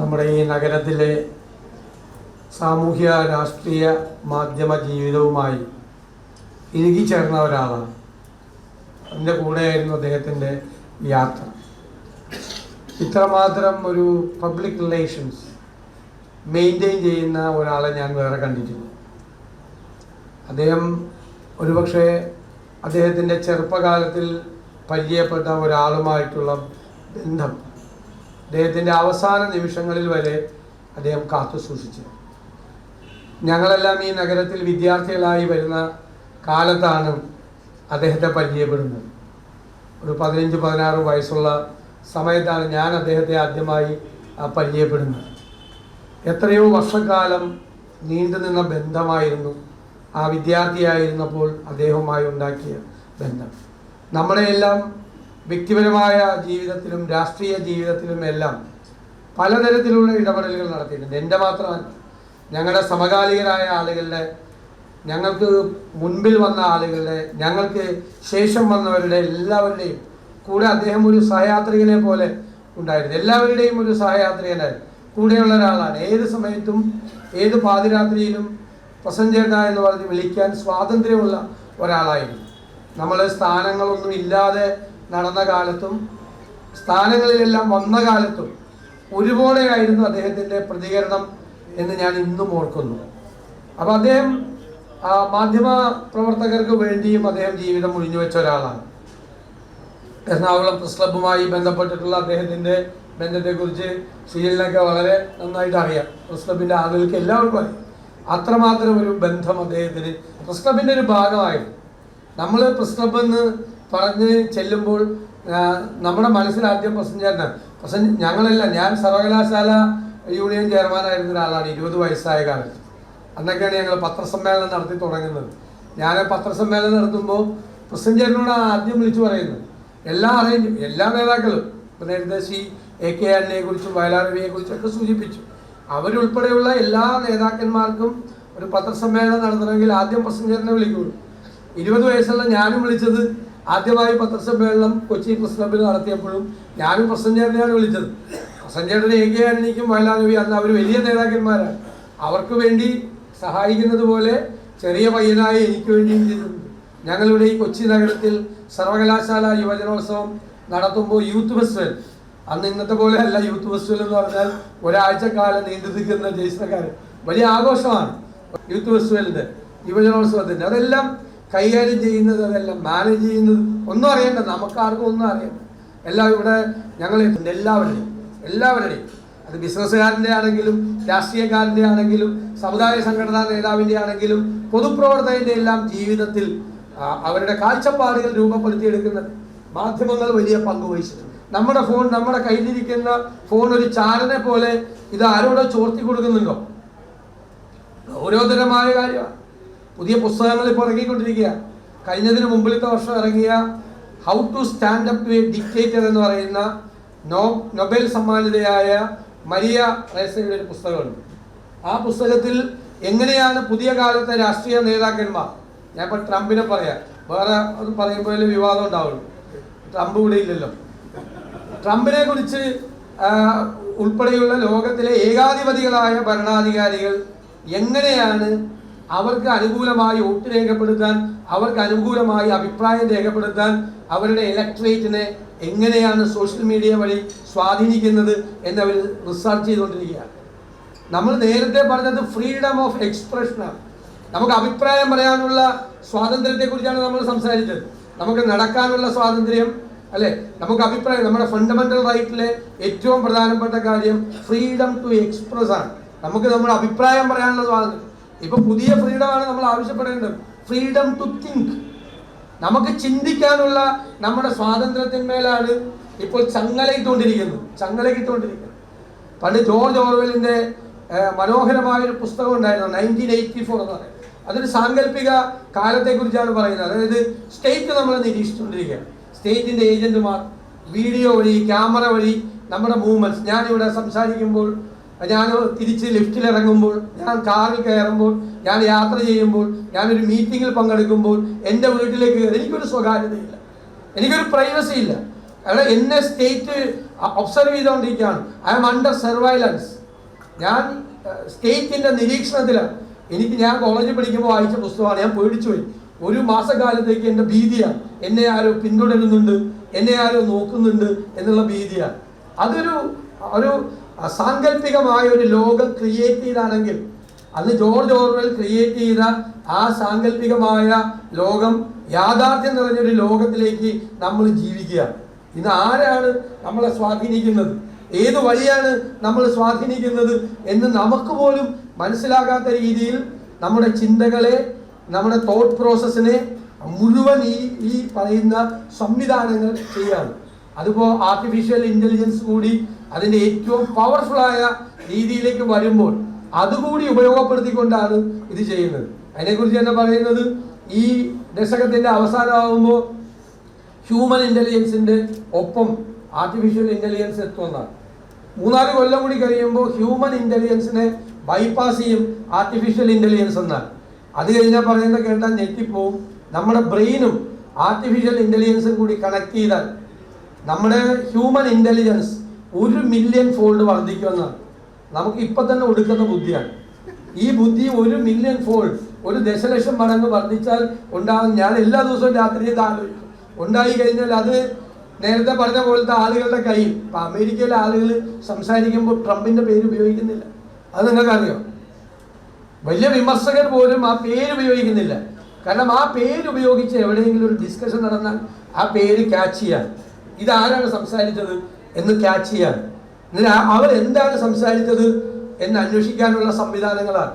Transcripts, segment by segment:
നമ്മുടെ ഈ നഗരത്തിലെ സാമൂഹ്യ രാഷ്ട്രീയ മാധ്യമ ജീവിതവുമായി ഇഴുകിച്ചേർന്ന ഒരാളാണ്. എൻ്റെ കൂടെയായിരുന്നു അദ്ദേഹത്തിൻ്റെ യാത്ര. ഇത്രമാത്രം ഒരു പബ്ലിക് റിലേഷൻസ് മെയിൻറ്റെയിൻ ചെയ്യുന്ന ഒരാളെ ഞാൻ വേറെ കണ്ടിട്ടില്ല. അദ്ദേഹം ഒരുപക്ഷെ അദ്ദേഹത്തിൻ്റെ ചെറുപ്പകാലത്തിൽ പരിചയപ്പെട്ട ഒരാളുമായിട്ടുള്ള ബന്ധം അദ്ദേഹത്തിൻ്റെ അവസാന നിമിഷങ്ങളിൽ വരെ അദ്ദേഹം കാത്തു സൂക്ഷിച്ചു. ഞങ്ങളെല്ലാം ഈ നഗരത്തിൽ വിദ്യാർത്ഥികളായി വരുന്ന കാലത്താണ് അദ്ദേഹത്തെ പരിചയപ്പെടുന്നത്. ഒരു 15-16 വയസ്സുള്ള സമയത്താണ് ഞാൻ അദ്ദേഹത്തെ ആദ്യമായി പരിചയപ്പെടുന്നത്. എത്രയോ വർഷക്കാലം നീണ്ടുനിന്ന ബന്ധമായിരുന്നു ആ വിദ്യാർത്ഥിയായിരുന്നപ്പോൾ അദ്ദേഹവുമായി ഉണ്ടാക്കിയ ബന്ധം. നമ്മുടെയെല്ലാം വ്യക്തിപരമായ ജീവിതത്തിലും രാഷ്ട്രീയ ജീവിതത്തിലും എല്ലാം പലതരത്തിലുള്ള ഇടപെടലുകൾ നടത്തിയിട്ടുണ്ട്. എൻ്റെ മാത്രമല്ല, ഞങ്ങളുടെ സമകാലികരായ ആളുകളുടെ, ഞങ്ങൾക്ക് മുൻപിൽ വന്ന ആളുകളുടെ, ഞങ്ങൾക്ക് ശേഷം വന്നവരുടെ എല്ലാവരുടെയും കൂടെ അദ്ദേഹം ഒരു സഹയാത്രികനെ പോലെ ഉണ്ടായിരുന്നു. എല്ലാവരുടെയും ഒരു സഹയാത്രികനായിരുന്നു, കൂടെയുള്ള ഒരാളാണ്. ഏത് സമയത്തും ഏത് പാതിരാത്രിയിലും പ്രസഞ്ചേട്ട എന്ന് പറഞ്ഞ് വിളിക്കാൻ സ്വാതന്ത്ര്യമുള്ള ഒരാളായിരുന്നു. നമ്മൾ സ്ഥാനങ്ങളൊന്നും ഇല്ലാതെ നടന്ന കാലത്തും സ്ഥാനങ്ങളിലെല്ലാം വന്ന കാലത്തും ഒരുപോലെയായിരുന്നു അദ്ദേഹത്തിൻ്റെ പ്രതികരണം എന്ന് ഞാൻ ഇന്നും ഓർക്കുന്നു. അപ്പോൾ അദ്ദേഹം മാധ്യമ പ്രവർത്തകർക്ക് വേണ്ടിയും അദ്ദേഹം ജീവിതം ഒഴിഞ്ഞു വെച്ച ഒരാളാണ്. എറണാകുളം പ്രസ് ക്ലബ്ബുമായി ബന്ധപ്പെട്ടിട്ടുള്ള അദ്ദേഹത്തിൻ്റെ ബന്ധത്തെക്കുറിച്ച് ഷീലിനൊക്കെ വളരെ നന്നായിട്ട് അറിയാം. പ്രസ് ക്ലബിൻ്റെ ആളുകൾക്ക് എല്ലാവർക്കും അറിയാം. അത്രമാത്രം ഒരു ബന്ധം അദ്ദേഹത്തിന് പ്രസ് ക്ലബിൻ്റെ ഒരു ഭാഗമായിരുന്നു. നമ്മൾ പ്രസ് ക്ലബ്ബ് എന്ന് പറഞ്ഞ് ചെല്ലുമ്പോൾ നമ്മുടെ മനസ്സിലാദ്യം ഞങ്ങളല്ല, ഞാൻ സർവകലാശാല യൂണിയൻ ചെയർമാനായിരുന്ന ഒരാളാണ് 20 വയസ്സായ കാലത്ത്. അന്നൊക്കെയാണ് ഞങ്ങൾ പത്രസമ്മേളനം നടത്തി തുടങ്ങുന്നത്. ഞാൻ പത്രസമ്മേളനം നടത്തുമ്പോൾ പ്രസഞ്ചേട്ടനോട് ആദ്യം വിളിച്ചു പറയുന്നത് എല്ലാ നേതാക്കളും, ഇപ്പോൾ നേരത്തെ AK ആന്റണിയെ കുറിച്ചും വയലാരവിയെ കുറിച്ചൊക്കെ സൂചിപ്പിച്ചു, അവരുൾപ്പെടെയുള്ള എല്ലാ നേതാക്കന്മാർക്കും ഒരു പത്രസമ്മേളനം നടത്തണമെങ്കിൽ ആദ്യം പ്രസഞ്ചേട്ടനെ വിളിക്കുള്ളൂ. 20 വയസ്സുള്ള ഞാനും വിളിച്ചത് ആദ്യമായി പത്രസമ്മേളനം കൊച്ചി പ്രസ് ക്ലബ്ബിൽ നടത്തിയപ്പോഴും ഞാനും പ്രസഞ്ചേട്ടനെയാണ് വിളിച്ചത്. പ്രസഞ്ചേട്ടന് AK ആന്റണിക്കും വയലാരവി അന്ന് അവർ വലിയ നേതാക്കന്മാരാണ്. അവർക്ക് വേണ്ടി സഹായിക്കുന്നത് പോലെ ചെറിയ പയ്യനായി എനിക്ക് വേണ്ടിയും ചെയ്തിട്ടുണ്ട്. ഞങ്ങളിവിടെ ഈ കൊച്ചി നഗരത്തിൽ സർവകലാശാല യുവജനോത്സവം നടത്തുമ്പോൾ യൂത്ത് ഫെസ്റ്റിവൽ, അന്ന് ഇന്നത്തെ പോലെ അല്ല. യൂത്ത് ഫെസ്റ്റിവൽ എന്ന് പറഞ്ഞാൽ ഒരാഴ്ചക്കാലം നീണ്ടു നിൽക്കുന്ന ജയിച്ചക്കാരൻ വലിയ ആഘോഷമാണ്. യൂത്ത് ഫെസ്റ്റിവലിൻ്റെ യുവജനോത്സവത്തിൻ്റെ അതെല്ലാം കൈകാര്യം ചെയ്യുന്നത്, അതെല്ലാം മാനേജ് ചെയ്യുന്നത് ഒന്നും അറിയണ്ട, നമുക്കാർക്കും ഒന്നും അറിയണ്ട. എല്ലാം ഇവിടെ ഞങ്ങൾ എല്ലാവരുടെയും അത് ബിസിനസ്സുകാരൻ്റെ ആണെങ്കിലും രാഷ്ട്രീയക്കാരൻ്റെ ആണെങ്കിലും സമുദായ സംഘടനാ നേതാവിൻ്റെ ആണെങ്കിലും പൊതുപ്രവർത്തകൻ്റെ എല്ലാം ജീവിതത്തിൽ അവരുടെ കാഴ്ചപ്പാടുകൾ രൂപപ്പെടുത്തിയെടുക്കുന്ന മാധ്യമങ്ങൾ വലിയ പങ്ക് വഹിച്ചിട്ടുണ്ട്. നമ്മുടെ കയ്യിലിരിക്കുന്ന ഫോൺ ഒരു ചാരനെ പോലെ ഇത് ആരോടോ ചോർത്തി കൊടുക്കുന്നുണ്ടോ? ഗൗരവതരമായ കാര്യമാണ്. പുതിയ പുസ്തകങ്ങൾ ഇപ്പോൾ ഇറങ്ങിക്കൊണ്ടിരിക്കുക. കഴിഞ്ഞതിന് മുമ്പിലത്തെ വർഷം ഇറങ്ങിയ how to stand up to a dictator എന്ന് പറയുന്ന നൊബേൽ സമ്മാനിതയായ മരിയ റേസയുടെ ഒരു പുസ്തകമുണ്ട്. ആ പുസ്തകത്തിൽ എങ്ങനെയാണ് പുതിയ കാലത്തെ രാഷ്ട്രീയ നേതാക്കന്മാർ, ഞാൻ ഇപ്പോൾ ട്രംപിനെ പറയാം, വേറെ അത് പറയുമ്പോൾ വിവാദം ഉണ്ടാവുള്ളൂ, ട്രംപ് ഇവിടെ ഇല്ലല്ലോ, ട്രംപിനെ കുറിച്ച് ഉൾപ്പെടെയുള്ള ലോകത്തിലെ ഏകാധിപതികളായ ഭരണാധികാരികൾ എങ്ങനെയാണ് അവർക്ക് അനുകൂലമായി വോട്ട് രേഖപ്പെടുത്താൻ, അവർക്ക് അനുകൂലമായി അഭിപ്രായം രേഖപ്പെടുത്താൻ അവരുടെ ഇലക്ട്രേറ്റിനെ എങ്ങനെയാണ് സോഷ്യൽ മീഡിയ വഴി സ്വാധീനിക്കുന്നത് എന്നവർ റിസർച്ച് ചെയ്തുകൊണ്ടിരിക്കുകയാണ്. നമ്മൾ നേരത്തെ പറഞ്ഞത് ഫ്രീഡം ഓഫ് എക്സ്പ്രഷനാണ്. നമുക്ക് അഭിപ്രായം പറയാനുള്ള സ്വാതന്ത്ര്യത്തെക്കുറിച്ചാണ് നമ്മൾ സംസാരിച്ചത്. നമുക്ക് നടക്കാനുള്ള സ്വാതന്ത്ര്യം അല്ലേ, നമുക്ക് അഭിപ്രായം, നമ്മുടെ ഫണ്ടമെന്റൽ റൈറ്റിലെ ഏറ്റവും പ്രധാനപ്പെട്ട കാര്യം ഫ്രീഡം ടു എക്സ്പ്രസ് ആണ്. നമുക്ക് നമ്മുടെ അഭിപ്രായം പറയാനുള്ള സ്വാതന്ത്ര്യം. ഇപ്പൊ പുതിയ ഫ്രീഡമാണ് നമ്മൾ ആവശ്യപ്പെടേണ്ടത്, ഫ്രീഡം ടു തിങ്ക്. നമുക്ക് ചിന്തിക്കാനുള്ള നമ്മുടെ സ്വാതന്ത്ര്യത്തിന്മേലാണ് ഇപ്പോൾ ചങ്ങലയിട്ടുകൊണ്ടിരിക്കുന്നത്. പണ്ട് ജോർജ് ഓർവെലിന്റെ മനോഹരമായൊരു പുസ്തകം ഉണ്ടായിരുന്നു, 1984 എന്ന് പറയുന്നത്. അതൊരു സാങ്കല്പിക കാലത്തെക്കുറിച്ചാണ് പറയുന്നത്. അതായത് സ്റ്റേറ്റ് നമ്മൾ നിരീക്ഷിച്ചുകൊണ്ടിരിക്കുകയാണ്. സ്റ്റേറ്റിന്റെ ഏജന്റുമാർ വീഡിയോ വഴി, ക്യാമറ വഴി നമ്മുടെ മൂവ്മെന്റ്സ്, ഞാനിവിടെ സംസാരിക്കുമ്പോൾ, ഞാൻ തിരിച്ച് ലിഫ്റ്റിൽ ഇറങ്ങുമ്പോൾ, ഞാൻ കാറിൽ കയറുമ്പോൾ, ഞാൻ യാത്ര ചെയ്യുമ്പോൾ, ഞാനൊരു മീറ്റിങ്ങിൽ പങ്കെടുക്കുമ്പോൾ, എൻ്റെ വീട്ടിലേക്ക് കയറി, എനിക്കൊരു സ്വകാര്യതയില്ല, എനിക്കൊരു പ്രൈവസി ഇല്ല. അവിടെ എന്നെ സ്റ്റേറ്റ് ഒബ്സർവ് ചെയ്തുകൊണ്ടിരിക്കുകയാണ്. I am under surveillance. ഞാൻ സ്റ്റേറ്റിൻ്റെ നിരീക്ഷണത്തിലാണ്. ഞാൻ കോളേജിൽ പഠിക്കുമ്പോൾ വായിച്ച പുസ്തകമാണ്. ഞാൻ പേടിച്ചുപോയി. ഒരു മാസക്കാലത്തേക്ക് എൻ്റെ ഭീതിയാണ്. എന്നെ ആരോ പിന്തുടരുന്നുണ്ട്, എന്നെ ആരോ നോക്കുന്നുണ്ട് എന്നുള്ള ഭീതിയാണ്. അതൊരു സാങ്കല്പികമായ ഒരു ലോകം ക്രിയേറ്റ് ചെയ്താണെങ്കിൽ, അന്ന് ജോർജ് ഓർവെൽ ക്രിയേറ്റ് ചെയ്ത ആ സാങ്കല്പികമായ ലോകം യാഥാർത്ഥ്യം നിറഞ്ഞൊരു ലോകത്തിലേക്ക് നമ്മൾ ജീവിക്കുക. ഇന്ന് ആരാണ് നമ്മളെ സ്വാധീനിക്കുന്നത്, ഏത് വഴിയാണ് നമ്മൾ സ്വാധീനിക്കുന്നത് എന്ന് നമുക്ക് പോലും മനസ്സിലാകാത്ത രീതിയിൽ നമ്മുടെ ചിന്തകളെ, നമ്മുടെ തോട്ട് പ്രോസസ്സിനെ മുഴുവൻ ഈ പറയുന്ന സംവിധാനങ്ങൾ ചെയ്യാണ്. അതിപ്പോൾ ആർട്ടിഫിഷ്യൽ ഇൻ്റലിജൻസ് കൂടി അതിൻ്റെ ഏറ്റവും പവർഫുള്ളായ രീതിയിലേക്ക് വരുമ്പോൾ അതുകൂടി ഉപയോഗപ്പെടുത്തിക്കൊണ്ടാണ് ഇത് ചെയ്യുന്നത്. അതിനെക്കുറിച്ച് തന്നെ പറയുന്നത് ഈ ദശകത്തിൻ്റെ അവസാനമാകുമ്പോൾ ഹ്യൂമൻ ഇൻ്റലിജൻസിൻ്റെ ഒപ്പം ആർട്ടിഫിഷ്യൽ ഇൻ്റലിജൻസ് എത്തുമെന്നാണ്. 3-4 കൊല്ലം കൂടി കഴിയുമ്പോൾ ഹ്യൂമൻ ഇൻ്റലിജൻസിനെ ബൈപ്പാസ് ചെയ്യും ആർട്ടിഫിഷ്യൽ ഇൻ്റലിജൻസ് എന്നാണ്. അത് കഴിഞ്ഞാൽ പറയുന്ന കേട്ടാൽ ഞെട്ടിപ്പോവും. നമ്മുടെ ബ്രെയിനും ആർട്ടിഫിഷ്യൽ ഇൻ്റലിജൻസും കൂടി കണക്ട് ചെയ്താൽ നമ്മുടെ ഹ്യൂമൻ ഇൻ്റലിജൻസ് 1 മില്യൺ ഫോൾഡ് വർദ്ധിക്കുമെന്നാണ്. നമുക്ക് ഇപ്പം തന്നെ ഒടുക്കുന്ന ബുദ്ധിയാണ്. ഈ ബുദ്ധി 1 മില്യൺ ഫോൾഡ്, 1 ദശലക്ഷം മടങ്ങ് വർദ്ധിച്ചാൽ ഉണ്ടാകും. ഞാൻ എല്ലാ ദിവസവും രാത്രി ഇത് ആലോചിക്കും. ഉണ്ടായി കഴിഞ്ഞാൽ അത് നേരത്തെ പറഞ്ഞ പോലത്തെ ആളുകളുടെ കയ്യിൽ, ഇപ്പം അമേരിക്കയിലെ ആളുകൾ സംസാരിക്കുമ്പോൾ ട്രംപിൻ്റെ പേര് ഉപയോഗിക്കുന്നില്ല. അത് നിങ്ങൾക്കറിയാം. വലിയ വിമർശകർ പോലും ആ പേര് ഉപയോഗിക്കുന്നില്ല. കാരണം ആ പേര് ഉപയോഗിച്ച് എവിടെയെങ്കിലും ഒരു ഡിസ്കഷൻ നടന്നാൽ ആ പേര് ക്യാച്ച് ചെയ്യാൻ, ഇതാരാണ് സംസാരിച്ചത് എന്ന് ക്യാച്ച് ചെയ്യാൻ, എന്നിട്ട് അവർ എന്താണ് സംസാരിച്ചത് എന്ന് അന്വേഷിക്കാനുള്ള സംവിധാനങ്ങളാണ്.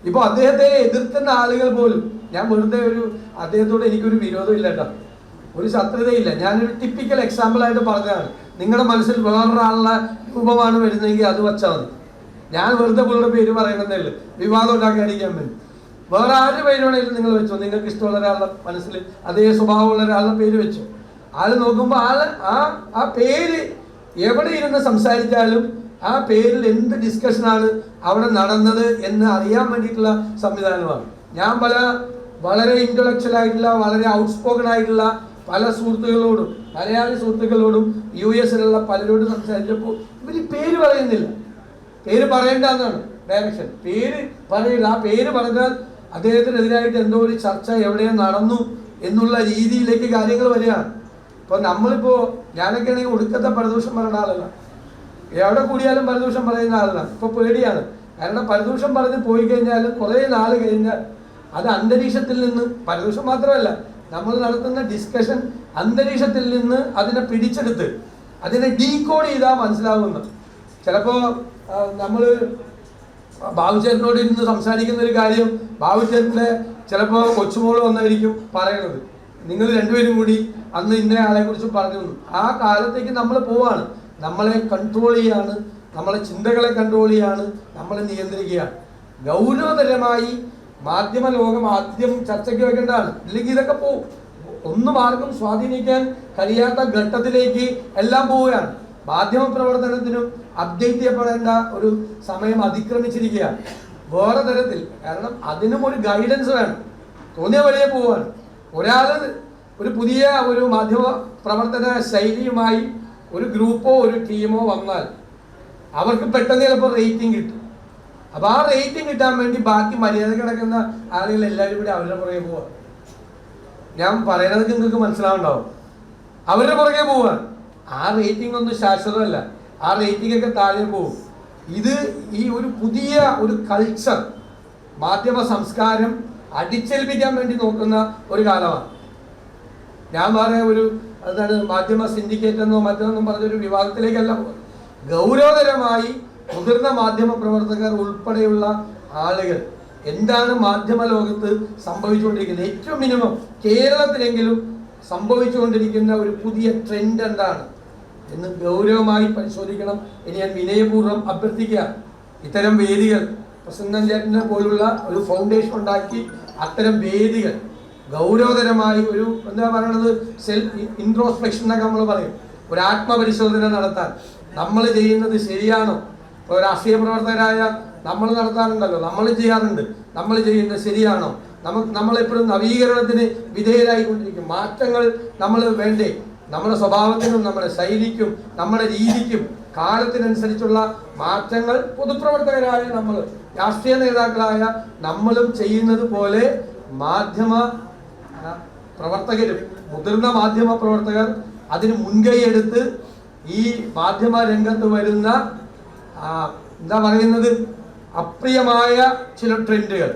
ഇപ്പോൾ അദ്ദേഹത്തെ എതിർക്കുന്ന ആളുകൾ പോലും, ഞാൻ വെറുതെ അദ്ദേഹത്തോട് എനിക്കൊരു വിരോധമില്ല കേട്ടോ, ഒരു ശത്രുതയില്ല. ഞാനൊരു ടിപ്പിക്കൽ എക്സാമ്പിളായിട്ട് പറഞ്ഞതാണ്. നിങ്ങളുടെ മനസ്സിൽ വേറൊരാളുടെ രൂപമാണ് വരുന്നതെങ്കിൽ അത് വെച്ചാൽ മതി. ഞാൻ വെറുതെ പുള്ളിയുടെ പേര് പറയണമെന്നേ ഉള്ളൂ, വിവാദം ഉണ്ടാക്കാതിരിക്കാൻ വേണ്ടി. വേറെ ആരുടെ പേര് വേണമെങ്കിലും നിങ്ങൾ വെച്ചോ. നിങ്ങൾക്ക് ഇഷ്ടമുള്ള ഒരാളുടെ മനസ്സിൽ അതേ സ്വഭാവമുള്ള ഒരാളുടെ പേര് വെച്ചോ. ആള് നോക്കുമ്പോൾ ആ പേര് എവിടെ ഇരുന്ന് സംസാരിച്ചാലും ആ പേരിൽ എന്ത് ഡിസ്കഷനാണ് അവിടെ നടന്നത് എന്ന് അറിയാൻ വേണ്ടിയിട്ടുള്ള സംവിധാനമാണ്. ഞാൻ വളരെ ഇൻ്റലക്ച്വൽ ആയിട്ടുള്ള, വളരെ ഔട്ട്സ്പോക്കൺ ആയിട്ടുള്ള പല സുഹൃത്തുക്കളോടും, മലയാളി സുഹൃത്തുക്കളോടും US-ലുള്ള പലരോടും സംസാരിച്ചപ്പോൾ ഇവർ പേര് പറയുന്നില്ല. പേര് പറയേണ്ടെന്നാണ് ഡയറക്ഷൻ. പേര് പറയില്ല. ആ പേര് പറഞ്ഞാൽ അദ്ദേഹത്തിനെതിരായിട്ട് എന്തോ ഒരു ചർച്ച എവിടെ നടന്നു എന്നുള്ള രീതിയിലേക്ക് കാര്യങ്ങൾ വരികയാണ്. ഇപ്പോൾ നമ്മളിപ്പോൾ ഞാനൊക്കെ ആണെങ്കിൽ ഒടുക്കത്തെ പരദൂഷണം പറയുന്ന ആളല്ല, എവിടെ കൂടിയാലും പരദൂഷണം പറയുന്ന ആളാണ്. ഇപ്പോൾ പേടിയാണ്. കാരണം പരദൂഷണം പറഞ്ഞ് പോയി കഴിഞ്ഞാൽ കുറേ നാൾ കഴിഞ്ഞാൽ അത് അന്തരീക്ഷത്തിൽ നിന്ന്, പരദൂഷണം മാത്രമല്ല, നമ്മൾ നടത്തുന്ന ഡിസ്കഷൻ അന്തരീക്ഷത്തിൽ നിന്ന് അതിനെ പിടിച്ചെടുത്ത് അതിനെ ഡീകോഡ് ചെയ്താൽ മനസ്സിലാവുന്ന. ചിലപ്പോൾ നമ്മൾ ബാബുചേട്ടനോട് ഇരുന്ന് സംസാരിക്കുന്ന ഒരു കാര്യം ബാബുചേട്ടൻ്റെ ചിലപ്പോൾ കൊച്ചുമോള് വന്നായിരിക്കും പറയണത്. നിങ്ങൾ രണ്ടുപേരും കൂടി അന്ന് ഇന്ന ആളെ കുറിച്ച് പറഞ്ഞു. ആ കാലത്തേക്ക് നമ്മൾ പോവാണ്. നമ്മളെ കൺട്രോൾ ചെയ്യാണ്, നമ്മളെ ചിന്തകളെ കൺട്രോൾ ചെയ്യാണ്, നമ്മളെ നിയന്ത്രിക്കുകയാണ്. ഗൗരവതരമായി മാധ്യമ ലോകം ആദ്യം ചർച്ചയ്ക്ക് വെക്കേണ്ടതാണ്. ഇല്ലെങ്കിൽ ഇതൊക്കെ പോവും. ഒന്നും ആർക്കും സ്വാധീനിക്കാൻ കഴിയാത്ത ഘട്ടത്തിലേക്ക് എല്ലാം പോവുകയാണ്. മാധ്യമ പ്രവർത്തനത്തിനും അപ്ഡേറ്റ് ചെയ്യപ്പെടേണ്ട ഒരു സമയം അതിക്രമിച്ചിരിക്കുകയാണ് വേറെ തരത്തിൽ. കാരണം അതിനും ഒരു ഗൈഡൻസ് വേണം. തോന്നിയ വഴിയെ പോവുകയാണ്. ഒരാൾ ഒരു പുതിയ ഒരു മാധ്യമ പ്രവർത്തന ശൈലിയുമായി ഒരു ഗ്രൂപ്പോ ഒരു ടീമോ വന്നാൽ അവർക്ക് പെട്ടെന്ന് ചിലപ്പോൾ റേറ്റിംഗ് കിട്ടും. അപ്പോൾ ആ റേറ്റിംഗ് കിട്ടാൻ വേണ്ടി ബാക്കി മര്യാദ കിടക്കുന്ന ആളുകൾ എല്ലാവരും കൂടി അവരുടെ പുറകെ പോവാ. ഞാൻ പറയുന്നത് നിങ്ങൾക്ക് മനസ്സിലാവുണ്ടാവും. അവരുടെ പുറകെ പോവാൻ. ആ റേറ്റിംഗ് ഒന്നും ശാശ്വതമല്ല. ആ റേറ്റിംഗ് ഒക്കെ താഴെ പോകും. ഇത് ഈ ഒരു പുതിയ ഒരു കൾച്ചർ, മാധ്യമ സംസ്കാരം അടിച്ചേൽപ്പിക്കാൻ വേണ്ടി നോക്കുന്ന ഒരു കാലമാണ്. ഞാൻ പറയാൻ അതാണ് മാധ്യമ സിൻഡിക്കേറ്റ് എന്നോ മറ്റൊന്നും പറഞ്ഞൊരു വിവാദത്തിലേക്കല്ല പോകുന്നത്. ഗൗരവതരമായി മുതിർന്ന മാധ്യമ പ്രവർത്തകർ ഉൾപ്പെടെയുള്ള ആളുകൾ എന്താണ് മാധ്യമ ലോകത്ത് സംഭവിച്ചുകൊണ്ടിരിക്കുന്നത്, ഏറ്റവും മിനിമം കേരളത്തിലെങ്കിലും സംഭവിച്ചുകൊണ്ടിരിക്കുന്ന ഒരു പുതിയ ട്രെൻഡ് എന്താണ് എന്ന് ഗൗരവമായി പരിശോധിക്കണം എന്ന് ഞാൻ വിനയപൂർവ്വം അഭ്യർത്ഥിക്കുക. ഇത്തരം വേദികൾ പ്രസന്നൻ ചേട്ടനെ പോലുള്ള ഒരു ഫൗണ്ടേഷൻ ഉണ്ടാക്കി അത്തരം വേദികൾ ഗൗരവതരമായി ഒരു എന്താ പറയണത്, സെൽഫ് ഇൻട്രോസ്പെക്ഷൻ എന്നൊക്കെ നമ്മൾ പറയും, ഒരു ആത്മപരിശോധന നടത്താൻ നമ്മൾ ചെയ്യുന്നത് ശരിയാണോ. ഇപ്പോൾ രാഷ്ട്രീയ പ്രവർത്തകരായ നമ്മൾ നടത്താറുണ്ടല്ലോ, നമ്മൾ ചെയ്യാറുണ്ട്, നമ്മൾ ചെയ്യുന്നത് ശരിയാണോ, നമ്മളെപ്പോഴും നവീകരണത്തിന് വിധേയരായിക്കൊണ്ടിരിക്കും. മാറ്റങ്ങൾ നമ്മൾ വേണ്ടേ. നമ്മുടെ സ്വഭാവത്തിനും നമ്മുടെ ശൈലിക്കും നമ്മുടെ രീതിക്കും കാലത്തിനനുസരിച്ചുള്ള മാറ്റങ്ങൾ പൊതുപ്രവർത്തകരായ നമ്മൾ, രാഷ്ട്രീയ നേതാക്കളായ നമ്മളും ചെയ്യുന്നത് പോലെ മാധ്യമ പ്രവർത്തകരും, മുതിർന്ന മാധ്യമ പ്രവർത്തകർ അതിന് മുൻകൈയെടുത്ത് ഈ മാധ്യമ രംഗത്ത് വരുന്ന എന്താ പറയുന്നത്, അപ്രിയമായ ചില ട്രെൻഡുകൾ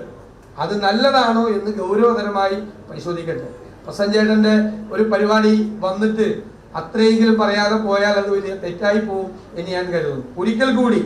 അത് നല്ലതാണോ എന്ന് ഗൗരവതരമായി പരിശോധിക്കട്ടെ. പ്രസഞ്ചേട്ടൻ്റെ ഒരു പരിപാടി വന്നിട്ട് അത്രയെങ്കിലും പറയാതെ പോയാൽ അത് വലിയ തെറ്റായി പോകും എന്ന് ഞാൻ കരുതുന്നു. ഒരിക്കൽ കൂടി